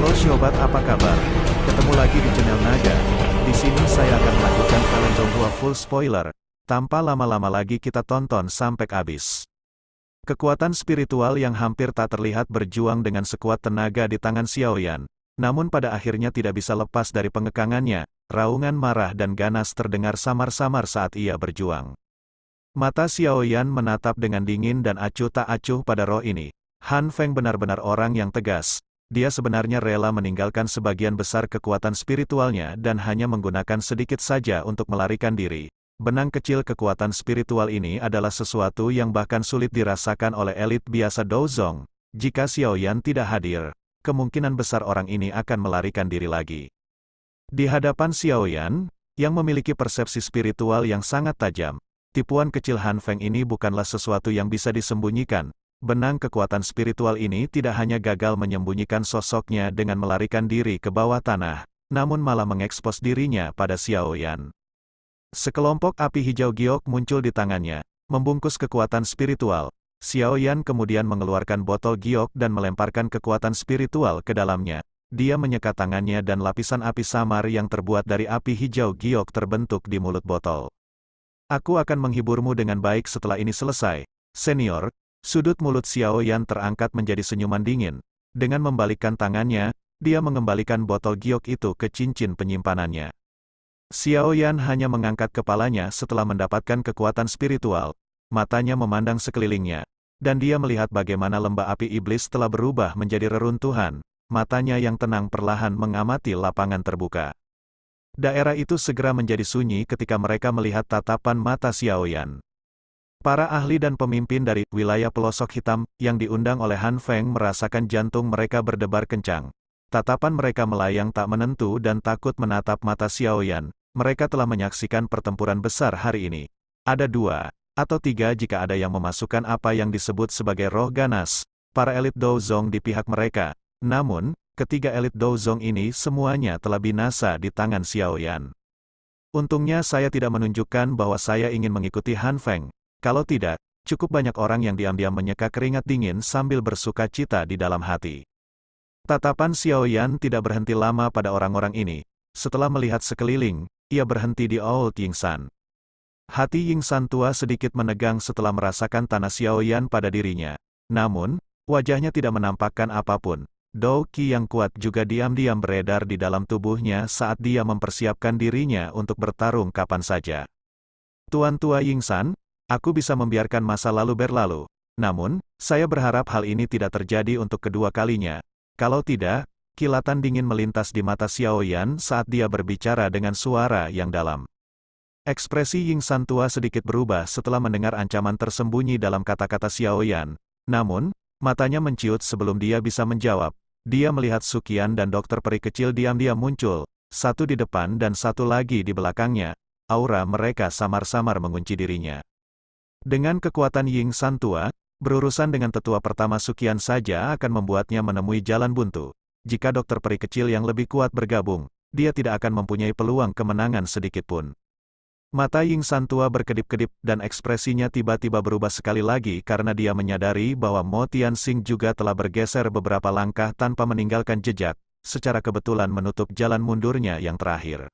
Halo Sobat, apa kabar? Ketemu lagi di channel Naga. Di sini saya akan melanjutkan kalian Donghua full spoiler. Tanpa lama-lama lagi kita tonton sampai habis. Kekuatan spiritual yang hampir tak terlihat berjuang dengan sekuat tenaga di tangan Xiaoyan. Namun pada akhirnya tidak bisa lepas dari pengekangannya. Raungan marah dan ganas terdengar samar-samar saat ia berjuang. Mata Xiaoyan menatap dengan dingin dan acuh tak acuh pada roh ini. Han Feng benar-benar orang yang tegas. Dia sebenarnya rela meninggalkan sebagian besar kekuatan spiritualnya dan hanya menggunakan sedikit saja untuk melarikan diri. Benang kecil kekuatan spiritual ini adalah sesuatu yang bahkan sulit dirasakan oleh elit biasa Douzong. Jika Xiaoyan tidak hadir, kemungkinan besar orang ini akan melarikan diri lagi. Di hadapan Xiaoyan, yang memiliki persepsi spiritual yang sangat tajam, tipuan kecil Han Feng ini bukanlah sesuatu yang bisa disembunyikan. Benang kekuatan spiritual ini tidak hanya gagal menyembunyikan sosoknya dengan melarikan diri ke bawah tanah, namun malah mengekspos dirinya pada Xiaoyan. Sekelompok api hijau giok muncul di tangannya, membungkus kekuatan spiritual. Xiaoyan kemudian mengeluarkan botol giok dan melemparkan kekuatan spiritual ke dalamnya. Dia menyekat tangannya dan lapisan api samar yang terbuat dari api hijau giok terbentuk di mulut botol. Aku akan menghiburmu dengan baik setelah ini selesai, senior. Sudut mulut Xiaoyan terangkat menjadi senyuman dingin. Dengan membalikkan tangannya, dia mengembalikan botol giok itu ke cincin penyimpanannya. Xiaoyan hanya mengangkat kepalanya setelah mendapatkan kekuatan spiritual. Matanya memandang sekelilingnya, dan dia melihat bagaimana lembah api iblis telah berubah menjadi reruntuhan. Matanya yang tenang perlahan mengamati lapangan terbuka. Daerah itu segera menjadi sunyi ketika mereka melihat tatapan mata Xiaoyan. Para ahli dan pemimpin dari wilayah pelosok hitam yang diundang oleh Han Feng merasakan jantung mereka berdebar kencang. Tatapan mereka melayang tak menentu dan takut menatap mata Xiaoyan. Mereka telah menyaksikan pertempuran besar hari ini. Ada 2 atau 3 jika ada yang memasukkan apa yang disebut sebagai roh ganas, para elit Douzong di pihak mereka. Namun, ketiga elit Douzong ini semuanya telah binasa di tangan Xiaoyan. Untungnya saya tidak menunjukkan bahwa saya ingin mengikuti Han Feng. Kalau tidak, cukup banyak orang yang diam-diam menyeka keringat dingin sambil bersuka cita di dalam hati. Tatapan Xiaoyan tidak berhenti lama pada orang-orang ini. Setelah melihat sekeliling, ia berhenti di Old Yingsan. Hati Yingsan tua sedikit menegang setelah merasakan tanah Xiaoyan pada dirinya. Namun, wajahnya tidak menampakkan apapun. Dou Qi yang kuat juga diam-diam beredar di dalam tubuhnya saat dia mempersiapkan dirinya untuk bertarung kapan saja. Tuan tua Yingsan, aku bisa membiarkan masa lalu berlalu. Namun, saya berharap hal ini tidak terjadi untuk kedua kalinya. Kalau tidak, kilatan dingin melintas di mata Xiaoyan saat dia berbicara dengan suara yang dalam. Ekspresi Yingsan tua sedikit berubah setelah mendengar ancaman tersembunyi dalam kata-kata Xiaoyan. Namun, matanya menciut sebelum dia bisa menjawab. Dia melihat Suqian dan dokter peri kecil diam-diam muncul, satu di depan dan satu lagi di belakangnya. Aura mereka samar-samar mengunci dirinya. Dengan kekuatan Yingsan tua, berurusan dengan tetua pertama Suqian saja akan membuatnya menemui jalan buntu. Jika dokter peri kecil yang lebih kuat bergabung, dia tidak akan mempunyai peluang kemenangan sedikitpun. Mata Yingsan tua berkedip-kedip dan ekspresinya tiba-tiba berubah sekali lagi karena dia menyadari bahwa Mo Tianxing juga telah bergeser beberapa langkah tanpa meninggalkan jejak, secara kebetulan menutup jalan mundurnya yang terakhir.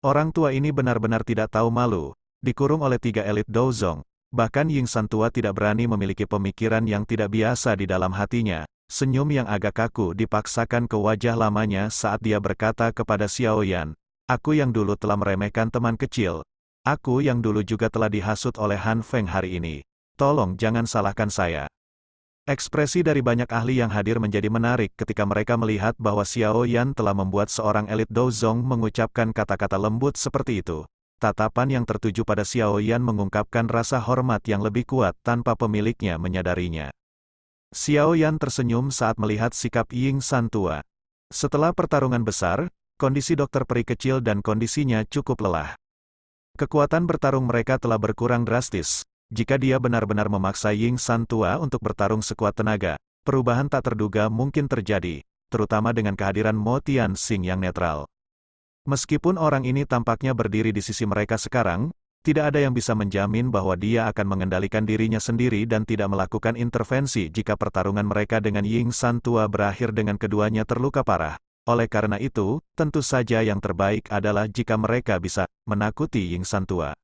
Orang tua ini benar-benar tidak tahu malu, dikurung oleh 3 elit Douzong. Bahkan Yingsan tua tidak berani memiliki pemikiran yang tidak biasa di dalam hatinya. Senyum yang agak kaku dipaksakan ke wajah lamanya saat dia berkata kepada Xiaoyan, "Aku yang dulu telah meremehkan teman kecil. Aku yang dulu juga telah dihasut oleh Han Feng hari ini. Tolong jangan salahkan saya." Ekspresi dari banyak ahli yang hadir menjadi menarik ketika mereka melihat bahwa Xiaoyan telah membuat seorang elit Douzong mengucapkan kata-kata lembut seperti itu. Tatapan yang tertuju pada Xiaoyan mengungkapkan rasa hormat yang lebih kuat tanpa pemiliknya menyadarinya. Xiaoyan tersenyum saat melihat sikap Yingsan tua. Setelah pertarungan besar, kondisi dokter peri kecil dan kondisinya cukup lelah. Kekuatan bertarung mereka telah berkurang drastis. Jika dia benar-benar memaksa Yingsan tua untuk bertarung sekuat tenaga, perubahan tak terduga mungkin terjadi, terutama dengan kehadiran Mo Tianxing yang netral. Meskipun orang ini tampaknya berdiri di sisi mereka sekarang, Tidak ada yang bisa menjamin bahwa dia akan mengendalikan dirinya sendiri dan tidak melakukan intervensi jika pertarungan mereka dengan Ying San tua berakhir dengan keduanya terluka parah. Oleh karena itu, tentu saja yang terbaik adalah jika mereka bisa menakuti Ying San tua.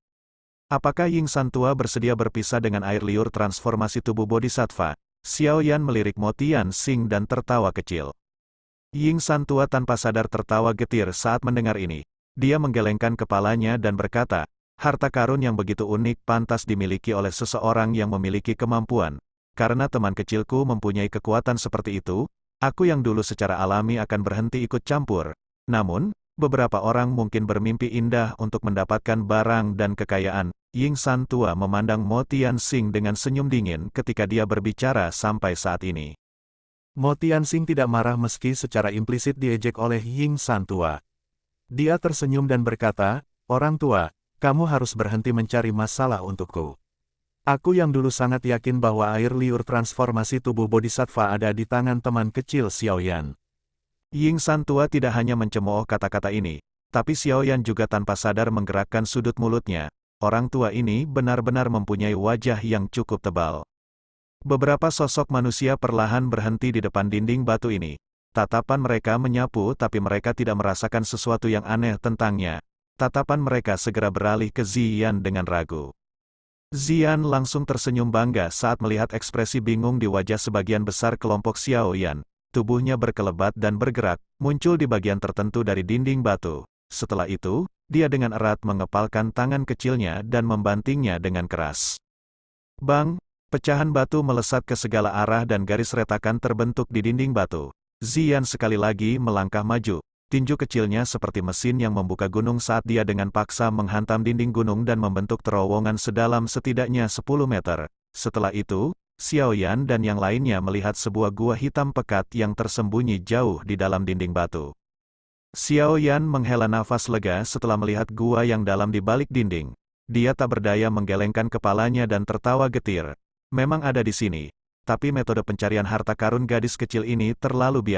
Apakah Ying San tua bersedia berpisah dengan air liur transformasi tubuh Bodhisattva? Xiao Yan melirik Mo Tianxing dan tertawa kecil. Ying San tua tanpa sadar tertawa getir saat mendengar ini. Dia menggelengkan kepalanya dan berkata, harta karun yang begitu unik pantas dimiliki oleh seseorang yang memiliki kemampuan. Karena teman kecilku mempunyai kekuatan seperti itu, aku yang dulu secara alami akan berhenti ikut campur. Namun, beberapa orang mungkin bermimpi indah untuk mendapatkan barang dan kekayaan. Ying San tua memandang Mo Tianxing dengan senyum dingin ketika dia berbicara sampai saat ini. Mo Tianxing tidak marah meski secara implisit diejek oleh Ying San tua. Dia tersenyum dan berkata, orang tua, kamu harus berhenti mencari masalah untukku. Aku yang dulu sangat yakin bahwa air liur transformasi tubuh Bodhisattva ada di tangan teman kecil Xiao Yan. Ying San tua tidak hanya mencemooh kata-kata ini, tapi Xiao Yan juga tanpa sadar menggerakkan sudut mulutnya. Orang tua ini benar-benar mempunyai wajah yang cukup tebal. Beberapa sosok manusia perlahan berhenti di depan dinding batu ini. Tatapan mereka menyapu tapi mereka tidak merasakan sesuatu yang aneh tentangnya. Tatapan mereka segera beralih ke Ziyan dengan ragu. Ziyan langsung tersenyum bangga saat melihat ekspresi bingung di wajah sebagian besar kelompok Xiao Yan. Tubuhnya berkelebat dan bergerak, muncul di bagian tertentu dari dinding batu. Setelah itu, dia dengan erat mengepalkan tangan kecilnya dan membantingnya dengan keras. Bang! Pecahan batu melesat ke segala arah dan garis retakan terbentuk di dinding batu. Ziyan sekali lagi melangkah maju. Tinju kecilnya seperti mesin yang membuka gunung saat dia dengan paksa menghantam dinding gunung dan membentuk terowongan sedalam setidaknya 10 meter. Setelah itu, Xiao Yan dan yang lainnya melihat sebuah gua hitam pekat yang tersembunyi jauh di dalam dinding batu. Xiao Yan menghela nafas lega setelah melihat gua yang dalam di balik dinding. Dia tak berdaya menggelengkan kepalanya dan tertawa getir. Memang ada di sini, tapi metode pencarian harta karun gadis kecil ini terlalu biasa.